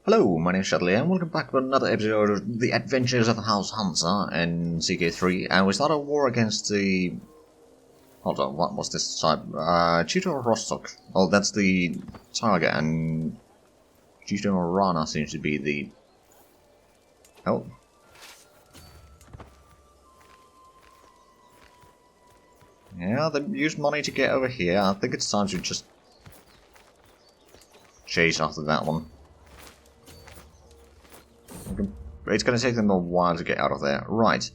Hello, my name is Shadley and welcome back to another episode of The Adventures of House Hansa in CK3, and we start a war against the... Hold on, what was this type? Cheeto Rostock. Oh, that's the target, and Cheeto Rana seems to be the... Oh. Yeah, they used money to get over here. I think it's time to just chase after that one. It's going to take them a while to get out of there. Right.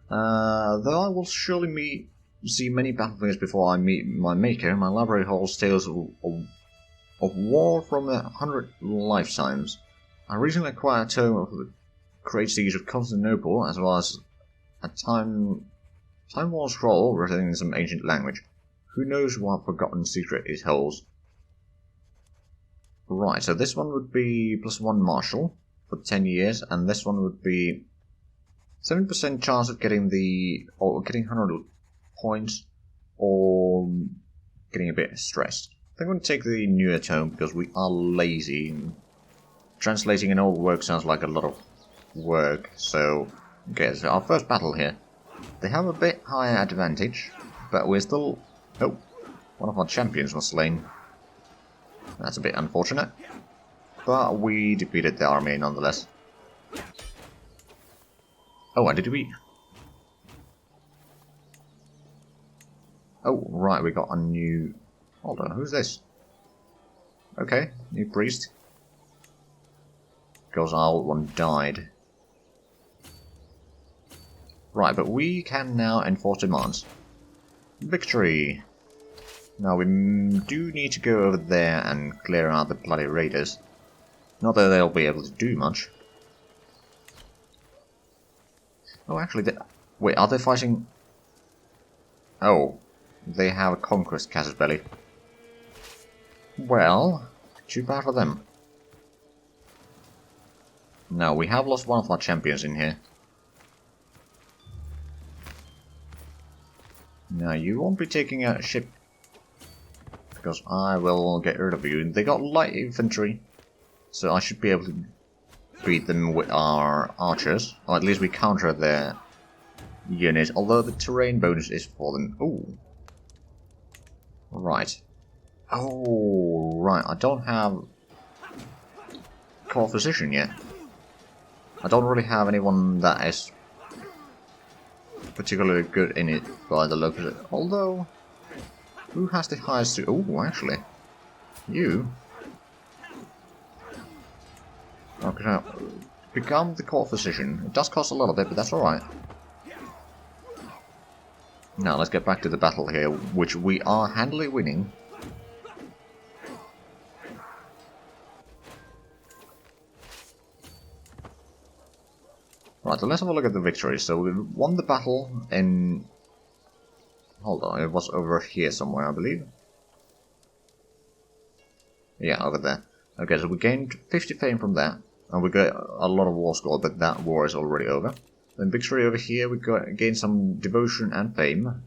Though I will surely see many battlefields before I meet my maker, my library holds tales of war from 100 lifetimes. I recently acquired a tome of the great siege of Constantinople, as well as a time-worn scroll written in some ancient language. Who knows what forgotten secret it holds? Right, so this one would be +1 martial for 10 years, and this one would be 7% chance of getting getting 100 points, or getting a bit stressed. I think I'm going to take the newer tome because we are lazy. Translating an old work sounds like a lot of work, so okay, so our first battle here. They have a bit higher advantage, but we're still... Oh, one of our champions was slain. That's a bit unfortunate. But we defeated the army nonetheless. Oh, and did we... Oh, right, we got a new... Hold on, who's this? Okay, new priest. Because our old one died. Right, but we can now enforce demands. Victory! Now we do need to go over there and clear out the bloody raiders. Not that they'll be able to do much. Oh, actually, wait, are they fighting... Oh, they have a conquest casus belli. Well, too bad for them. Now, we have lost one of our champions in here. Now, you won't be taking a ship, because I will get rid of you. They got light infantry, so I should be able to beat them with our archers, or at least we counter their units, although the terrain bonus is for them. Oh, right. Oh, right, I don't have core physician yet. I don't really have anyone that is particularly good in it by the looks. Although, who has the highest... Oh, actually, you... Okay, now, become the core physician. It does cost a little bit, but that's alright. Now, let's get back to the battle here, which we are handily winning. Right, so let's have a look at the victory. So we won the battle in... Hold on, it was over here somewhere, I believe. Yeah, over there. Okay, so we gained 50 fame from that. And we got a lot of war score, but that war is already over. Then victory over here, we gained some devotion and fame.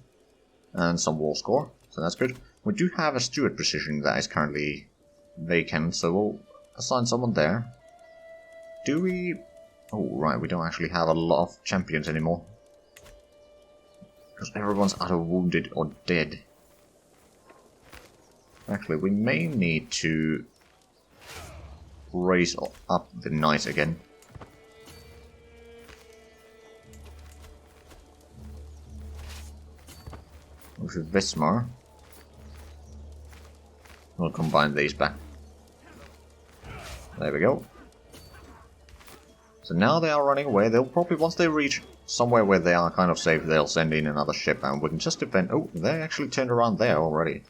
And some war score, so that's good. We do have a steward position that is currently vacant, so we'll assign someone there. Do we... Oh, right, we don't actually have a lot of champions anymore. Because everyone's either wounded or dead. Actually, we may need to raise up the knight again. With Vismar. We'll combine these back. There we go. So now they are running away. They'll probably, once they reach somewhere where they are kind of safe, they'll send in another ship and we can just defend. Oh, they actually turned around there already.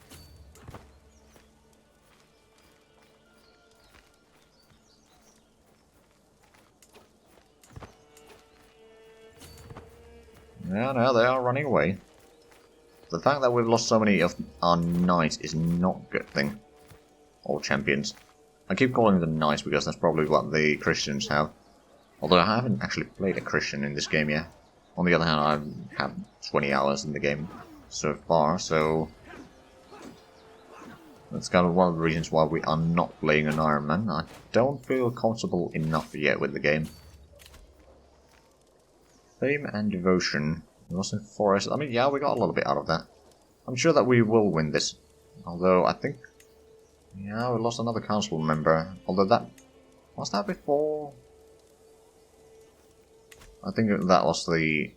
Yeah, now they are running away. The fact that we've lost so many of our knights is not a good thing. Or champions. I keep calling them knights because that's probably what the Christians have. Although I haven't actually played a Christian in this game yet. On the other hand, I have 20 hours in the game so far, so... That's kind of one of the reasons why we are not playing an Iron Man. I don't feel comfortable enough yet with the game. Fame and Devotion. Lost in Forest. I mean, yeah, we got a little bit out of that. I'm sure that we will win this. Although, I think... Yeah, we lost another council member. Although that... Was that before? I think that was the...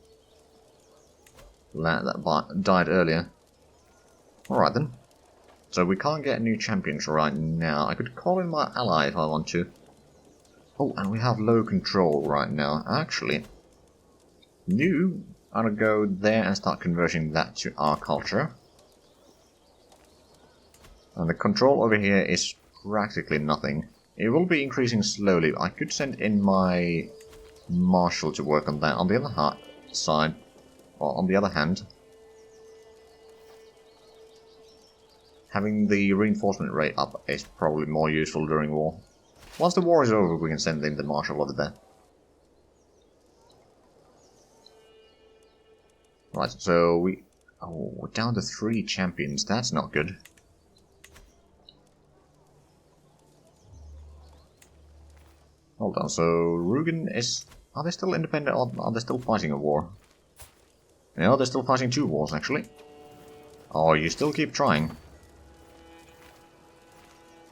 lad that died earlier. Alright then. So we can't get new champions right now. I could call in my ally if I want to. Oh, and we have low control right now. Actually, I'm gonna go there and start converting that to our culture. And the control over here is practically nothing. It will be increasing slowly. I could send in my marshal to work on that. On the other side, or on the other hand, having the reinforcement rate up is probably more useful during war. Once the war is over, we can send in the marshal over there. Right, so we're down to 3 champions. That's not good. Hold on, so Rugen is... Are they still independent or are they still fighting a war? No, they're still fighting 2 wars, actually. Oh, you still keep trying.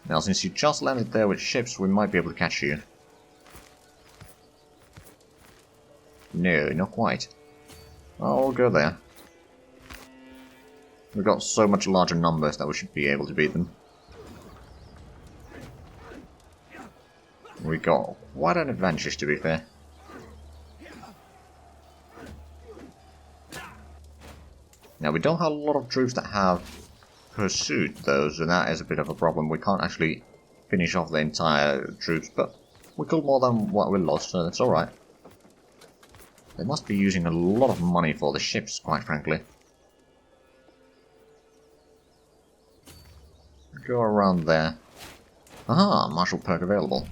Now, since you just landed there with ships, we might be able to catch you. No, not quite. Oh, we'll go there. We've got so much larger numbers that we should be able to beat them. We got quite an advantage, to be fair. Now, we don't have a lot of troops that have pursuit, though, so that is a bit of a problem. We can't actually finish off the entire troops, but we killed more than what we lost, so that's alright. They must be using a lot of money for the ships, quite frankly. Go around there. Aha, martial perk available.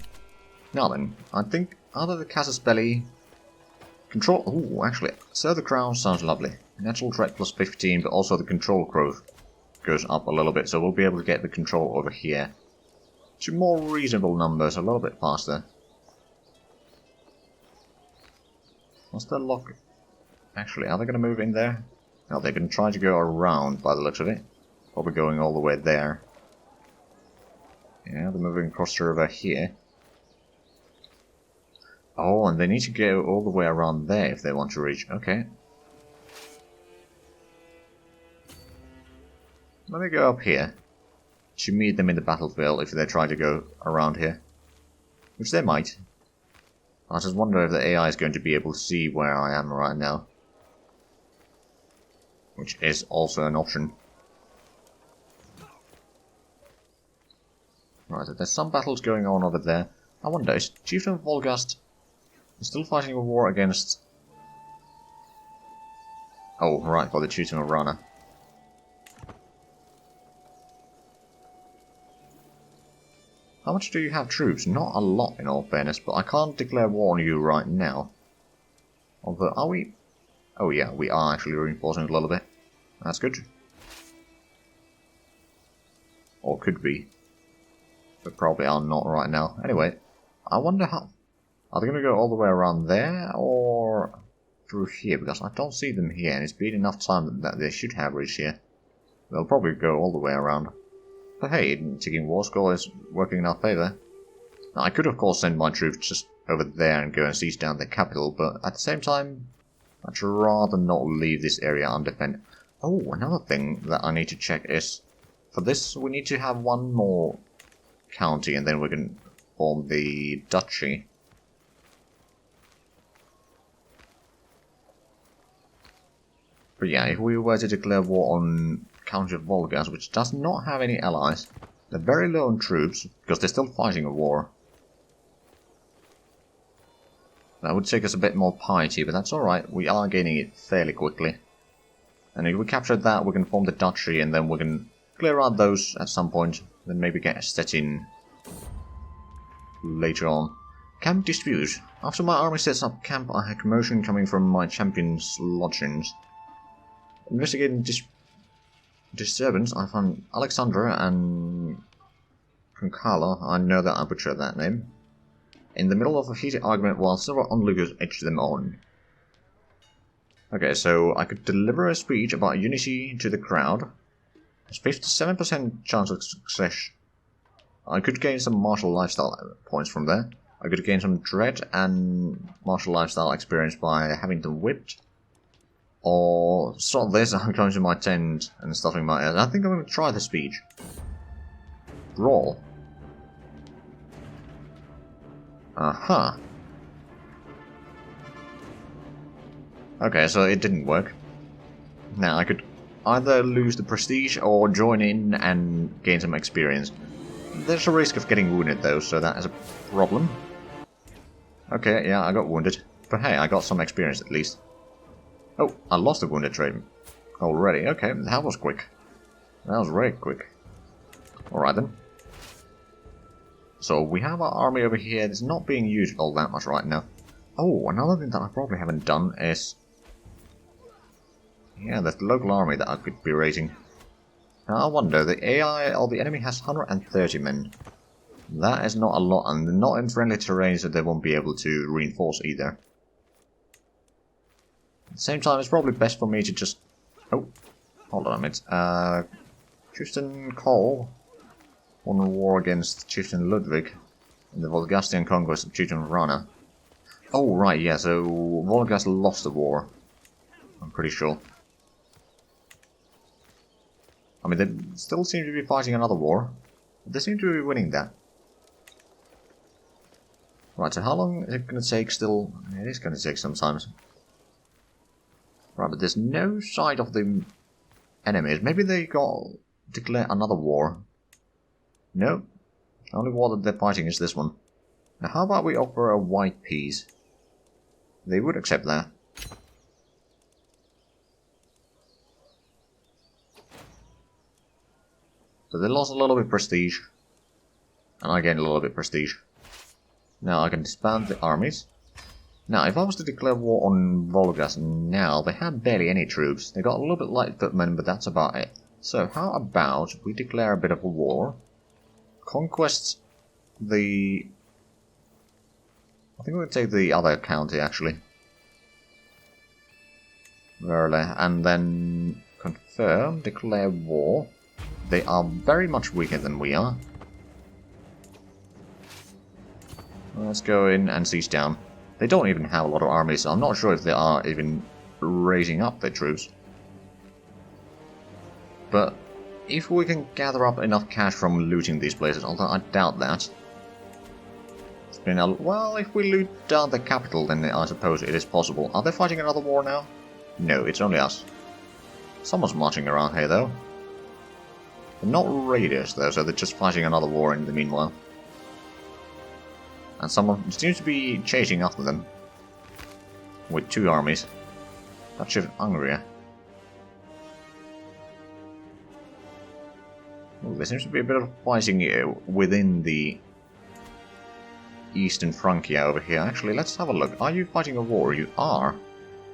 Now then, I think either the Casus Belli... Control... Ooh, actually, Serve the Crown sounds lovely. Natural threat plus 15, but also the control growth goes up a little bit, so we'll be able to get the control over here to more reasonable numbers a little bit faster. What's the lock? Actually, are they going to move in there? No, they're going to try to go around by the looks of it. Probably going all the way there. Yeah, they're moving across the river here. Oh, and they need to go all the way around there if they want to reach. Okay. Let me go up here to meet them in the battlefield if they try to go around here. Which they might. I just wonder if the AI is going to be able to see where I am right now. Which is also an option. Right, there's some battles going on over there. I wonder, is Chieftain Volgast still fighting a war against... Oh, right, for the Chieftain of Rana. How much do you have troops? Not a lot, in all fairness, but I can't declare war on you right now. Although, are we... Oh yeah, we are actually reinforcing a little bit. That's good. Or could be. But probably are not right now. Anyway, I wonder how... Are they going to go all the way around there, or through here? Because I don't see them here, and it's been enough time that they should have reached here. They'll probably go all the way around. But hey, ticking war score is working in our favour. Now, I could of course send my troops just over there and go and seize down the capital, but at the same time, I'd rather not leave this area undefended. Oh, another thing that I need to check is, for this we need to have one more county and then we can form the duchy. But yeah, if we were to declare war on County of Volgas, which does not have any allies, they're very low on troops, because they're still fighting a war. That would take us a bit more piety, but that's alright, we are gaining it fairly quickly. And if we capture that, we can form the duchy, and then we can clear out those at some point, then maybe get a Stettin later on. Camp dispute. After my army sets up camp, I had commotion coming from my champion's lodgings. Investigating disturbance, I found Alexandra and Konkala, I know that I butchered that name, in the middle of a heated argument while several onlookers edged them on. Okay, so I could deliver a speech about unity to the crowd. There's 57% chance of success. I could gain some martial lifestyle points from there. I could gain some dread and martial lifestyle experience by having them whipped. Or sort of this, I'm going to my tent and stuffing my ass. I think I'm going to try the speech. Brawl. Aha. Okay, so it didn't work. Now I could either lose the prestige or join in and gain some experience. There's a risk of getting wounded though, so that is a problem. Okay, yeah, I got wounded. But hey, I got some experience at least. Oh, I lost the wounded trait already. Okay, that was quick. That was very quick. Alright then. So we have our army over here. It's not being used all that much right now. Oh, another thing that I probably haven't done is... yeah, there's the local army that I could be raising. Now I wonder, the AI or the enemy has 130 men. That is not a lot, and they're not in friendly terrain, so they won't be able to reinforce either. At the same time, it's probably best for me to just... oh, hold on a minute. Chieftain Cole won a war against Chieftain Ludwig in the Volgastian conquest of Chieftain Rana. Oh, right, yeah, so Volgast lost the war. I'm pretty sure. I mean, they still seem to be fighting another war, but they seem to be winning that. Right, so how long is it going to take still? It is going to take sometimes. Right, but there's no sight of the enemies. Maybe they got declare another war. No, the only war that they're fighting is this one. Now how about we offer a white peace? They would accept that. So they lost a little bit of prestige. And I gained a little bit of prestige. Now I can disband the armies. Now if I was to declare war on Volgas now, they have barely any troops. They got a little bit light footmen, but that's about it. So how about we declare a bit of a war? Conquest the... I think we'll take the other county actually. Verle, and then confirm, declare war. They are very much weaker than we are. Let's go in and siege down. They don't even have a lot of armies, so I'm not sure if they are even raising up their troops. But if we can gather up enough cash from looting these places, although I doubt that. It's been a... well, if we loot down the capital, then I suppose it is possible. Are they fighting another war now? No, it's only us. Someone's marching around here, though. They're not raiders, though, so they're just fighting another war in the meanwhile. And someone seems to be chasing after them. With two armies. That's just Hungary. Well, there seems to be a bit of fighting within the Eastern Francia over here. Actually, let's have a look. Are you fighting a war? You are.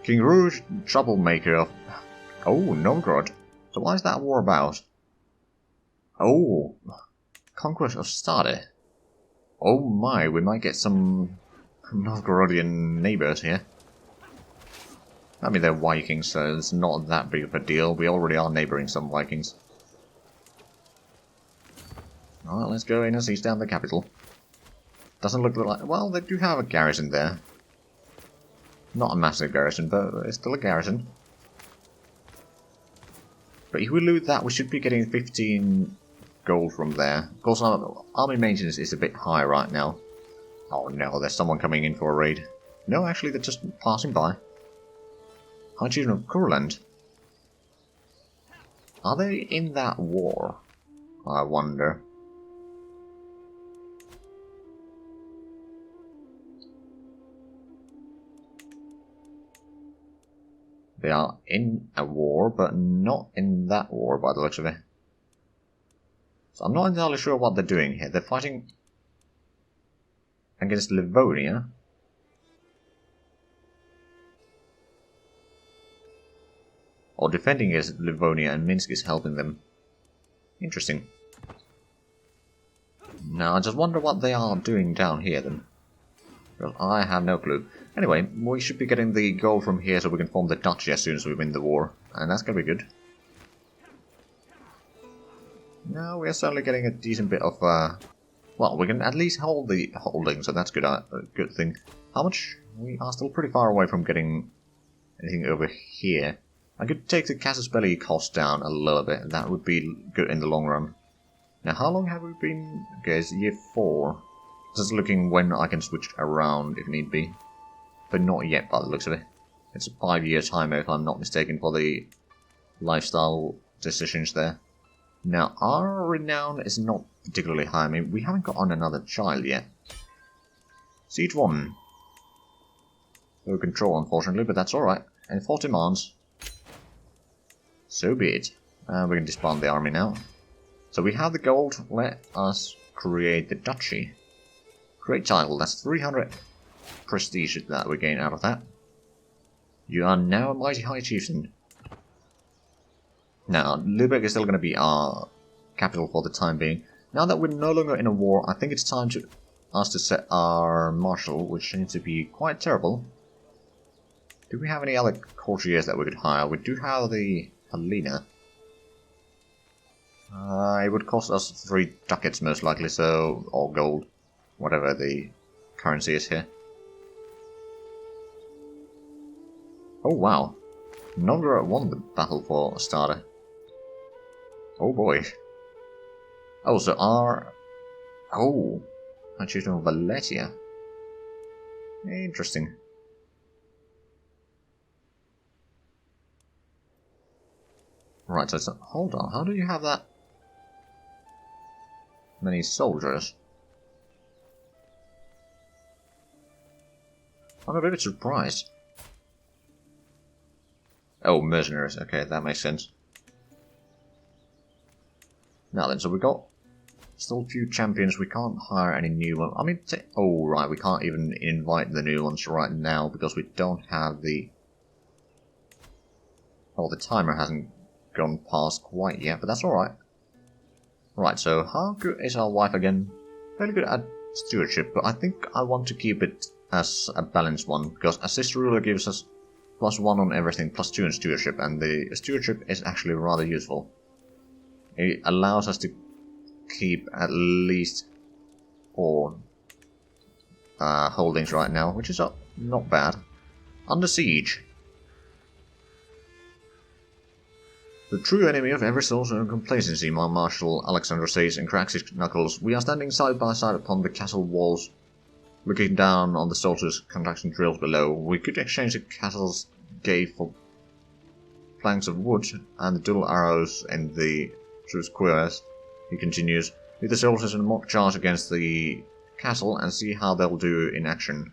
King Rouge, troublemaker of... oh, Novgorod. So why is that war about? Oh, conquest of Stade. Oh my, we might get some Novgorodian neighbours here. I mean, they're Vikings, so it's not that big of a deal. We already are neighbouring some Vikings. Alright, let's go in and siege down the capital. Doesn't look like... well, they do have a garrison there. Not a massive garrison, but it's still a garrison. But if we loot that, we should be getting 15 gold from there. Of course, our army maintenance is a bit high right now. Oh no, there's someone coming in for a raid. No, actually, they're just passing by. High Chieftain of Kurland. Are they in that war? I wonder. They are in a war, but not in that war by the looks of it. So I'm not entirely sure what they're doing here. They're fighting against Livonia. Or defending is Livonia and Minsk is helping them. Interesting. Now I just wonder what they are doing down here then. Well, I have no clue. Anyway, we should be getting the gold from here so we can form the duchy as soon as we win the war. And that's gonna be good. Now we are certainly getting a decent bit of, well, we can at least hold the holding, so that's good, a good thing. How much? We are still pretty far away from getting anything over here. I could take the Casus Belli cost down a little bit, that would be good in the long run. Now, how long have we been? Okay, it's year 4. Just looking when I can switch around if need be. But not yet by the looks of it. It's a 5-year timer if I'm not mistaken for the lifestyle decisions there. Now, our renown is not particularly high. I mean, we haven't got on another child yet. Siege 1. No control, unfortunately, but that's alright. And 4 demands. So be it. We can disband the army now. So we have the gold. Let us create the duchy. Great title. That's 300 prestige that we gain out of that. You are now a mighty high chieftain. Now, Lübeck is still going to be our capital for the time being. Now that we're no longer in a war, I think it's time to us to set our marshal, which seems to be quite terrible. Do we have any other courtiers that we could hire? We do have the Helena. It would cost us 3 ducats most likely, so, or gold, whatever the currency is here. Oh wow, Novgorod won the battle for a starter. Oh boy. Oh, so our... Oh, I choose from Veletia. Interesting. Right, so hold on, how do you have that many soldiers? I'm a bit surprised. Oh, mercenaries, okay, that makes sense. Now then, so we got still a few champions, we can't hire any new ones. I mean, oh right, we can't even invite the new ones right now because we don't have the... Oh, the timer hasn't gone past quite yet, but that's alright. Right, so how good is our wife again? Fairly good at stewardship, but I think I want to keep it as a balanced one, because assist ruler gives us +1 on everything, +2 in stewardship, and the stewardship is actually rather useful. It allows us to keep at least 4 holdings right now, which is not bad. Under siege. The true enemy of every soldier and complacency, my Marshal Alexander says and cracks his knuckles. We are standing side by side upon the castle walls, looking down on the soldiers' conducting drills below. We could exchange the castle's gate for planks of wood and the dual arrows in the true squares. He continues, lead the soldiers in a mock charge against the castle and see how they'll do in action.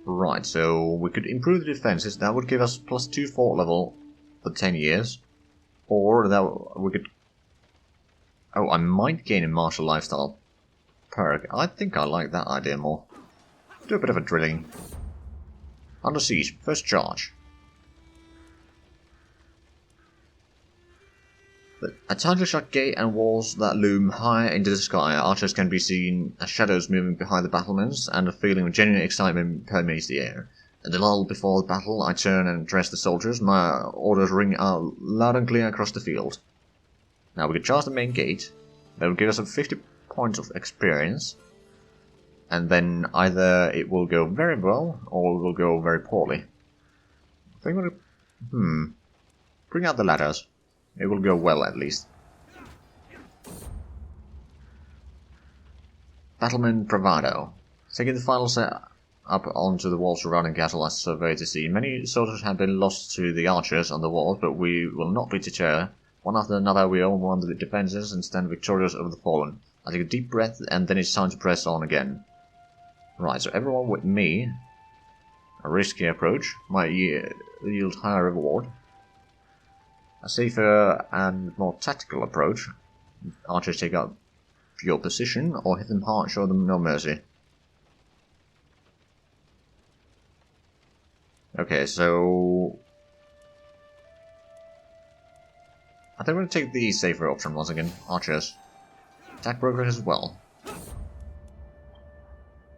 Right, so we could improve the defenses. That would give us +2 fort level for 10 years. Or that we could... Oh, I might gain a martial lifestyle perk. I think I like that idea more. Do a bit of a drilling. Under siege, first charge. A tightly shut gate and walls that loom high into the sky. Archers can be seen as shadows moving behind the battlements, and a feeling of genuine excitement permeates the air. In the lull before the battle, I turn and address the soldiers. My orders ring out loud and clear across the field. Now we can charge the main gate. That will give us 50 points of experience. And then either it will go very well, or it will go very poorly. I think we'll... Bring out the ladders. It will go well, at least. Battleman Bravado. Taking the final set up onto the walls surrounding castle, I survey the scene. Many soldiers have been lost to the archers on the walls, but we will not be deterred. One after another, we overrun the defenses and stand victorious over the fallen. I take a deep breath, and then it's time to press on again. Right, so everyone with me. A risky approach might yield higher reward. A safer and more tactical approach. Archers take up your position, or hit them hard, show them no mercy. Okay, so I think we're going to take the safer option once again. Archers. Attack progress as well.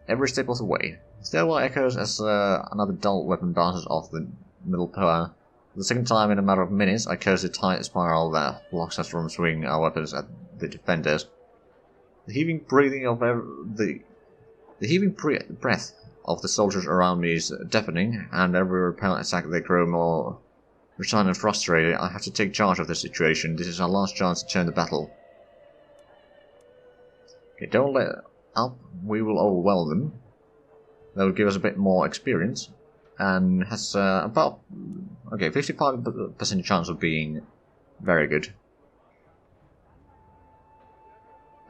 Every step of the way. Still echoes as another dull weapon bounces off the middle pillar. For the second time in a matter of minutes, I curse the tight spiral that blocks us from swinging our weapons at the defenders. The heaving breathing of the heaving breath of the soldiers around me is deafening, and every repellent attack they grow more resigned and frustrated. I have to take charge of the situation. This is our last chance to turn the battle. Okay, don't let up. We will overwhelm them. That will give us a bit more experience, and has about 55% chance of being very good.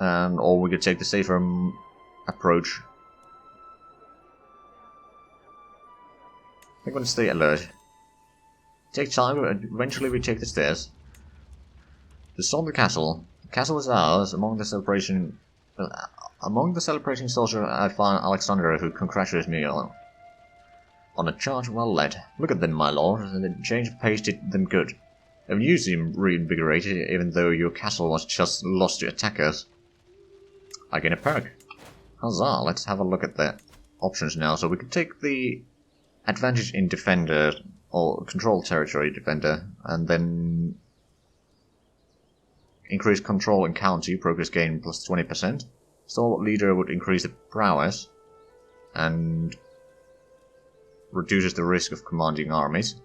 And or we could take the safer approach. I'm going to stay alert. Take time, but eventually we take the stairs. To storm the castle. The castle is ours. Among the celebrating soldiers, I find Alexandra, who congratulates me on a charge well led. Look at them, my lord. The change of pace did them good. And you seem reinvigorated, even though your castle was just lost to attackers. I gain a perk. Huzzah! Let's have a look at the options now. So we could take the advantage in defender or control territory defender, and then increase control in county, progress gain plus 20%. Stalwart leader would increase the prowess and reduces the risk of commanding armies.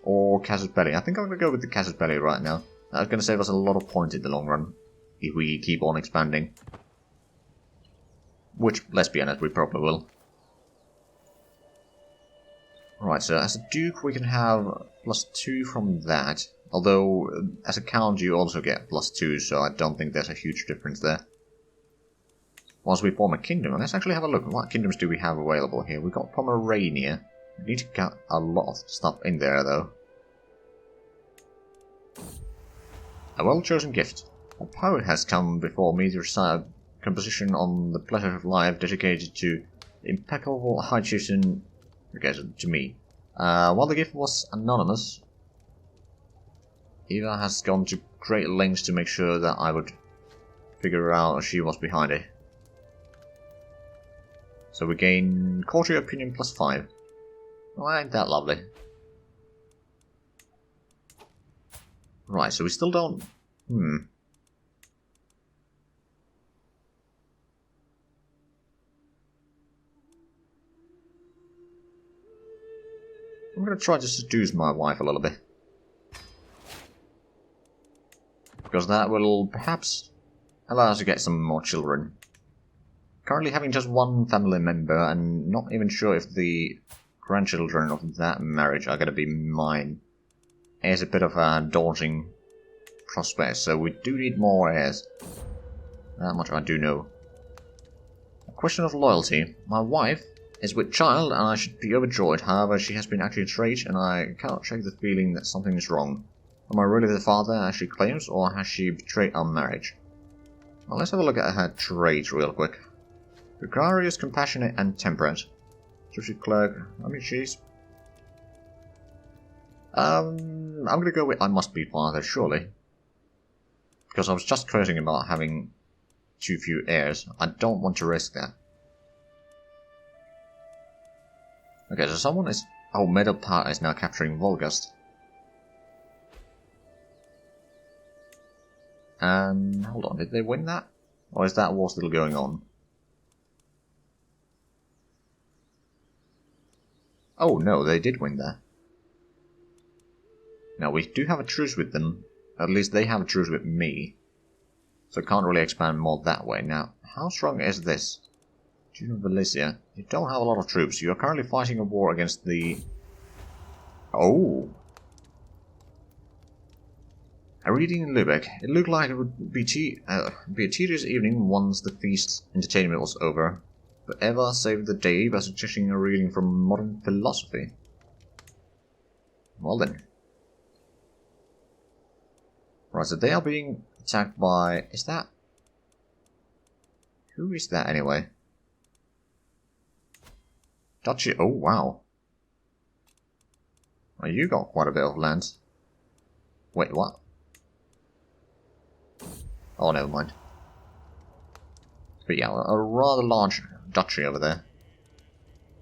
Or Casus Belli. I think I'm going to go with the Casus Belli right now. That's going to save us a lot of points in the long run if we keep on expanding. Which, let's be honest, we probably will. Right, so as a Duke we can have +2 from that. Although, as a Count you also get +2, so I don't think there's a huge difference there. Once we form a kingdom, let's actually have a look. What kingdoms do we have available here? We've got Pomerania. We need to get a lot of stuff in there, though. A well-chosen gift. A poet has come before me to recite a composition on the pleasure of life dedicated to the impeccable High Chieftain, to me. While the gift was anonymous, Eva has gone to great lengths to make sure that I would figure out she was behind it. So we gain courtier opinion +5. Oh, ain't that lovely? Right, so we still don't... I'm going to try to seduce my wife a little bit. Because that will perhaps allow us to get some more children. Currently having just one family member and not even sure if the grandchildren of that marriage are going to be mine. It's a bit of a daunting prospect, so we do need more heirs. That much I do know. A question of loyalty. My wife is with child and I should be overjoyed, however she has been acting strange and I cannot shake the feeling that something is wrong. Am I really the father as she claims, or has she betrayed our marriage? Well, let's have a look at her traits real quick. Gregarious, compassionate and temperate. Trusty clerk, I mean she's... I'm gonna go with I must be father, surely. Because I was just cursing about having too few heirs. I don't want to risk that. Okay, so someone is... Oh, Metal Part is now capturing Volgast. And... hold on, did they win that? Or is that war still going on? Oh no, they did win that. Now we do have a truce with them. At least they have a truce with me. So I can't really expand more that way. Now, how strong is this? Duke of Veletia, you don't have a lot of troops. You are currently fighting a war against the... Oh! A reading in Lübeck. It looked like it would be a tedious evening once the feast entertainment was over. But Eva saved the day by suggesting a reading from modern philosophy. Well then. Right, so they are being attacked by... Is that... Who is that anyway? Duchy... Oh, wow. Oh, you got quite a bit of land. Wait, what? Oh, never mind. But yeah, a rather large duchy over there.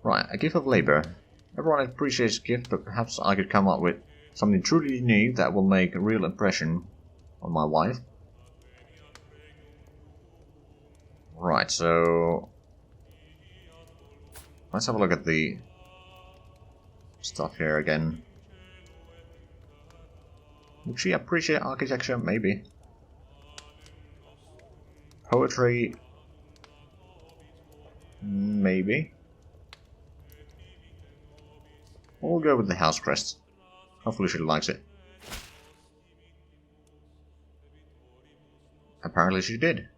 Right, a gift of labor. Everyone appreciates a gift, but perhaps I could come up with something truly unique that will make a real impression on my wife. Right, so let's have a look at the stuff here again. Would she appreciate architecture? Maybe. Poetry? Maybe. We'll go with the house crest. Hopefully she likes it. Apparently she did.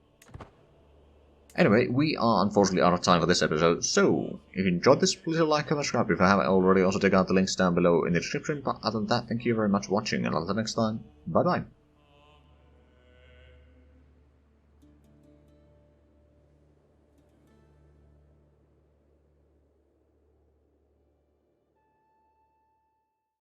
Anyway, we are unfortunately out of time for this episode, so if you enjoyed this, please like, comment, subscribe if you haven't already. Also check out the links down below in the description, but other than that, thank you very much for watching, and until next time, bye bye.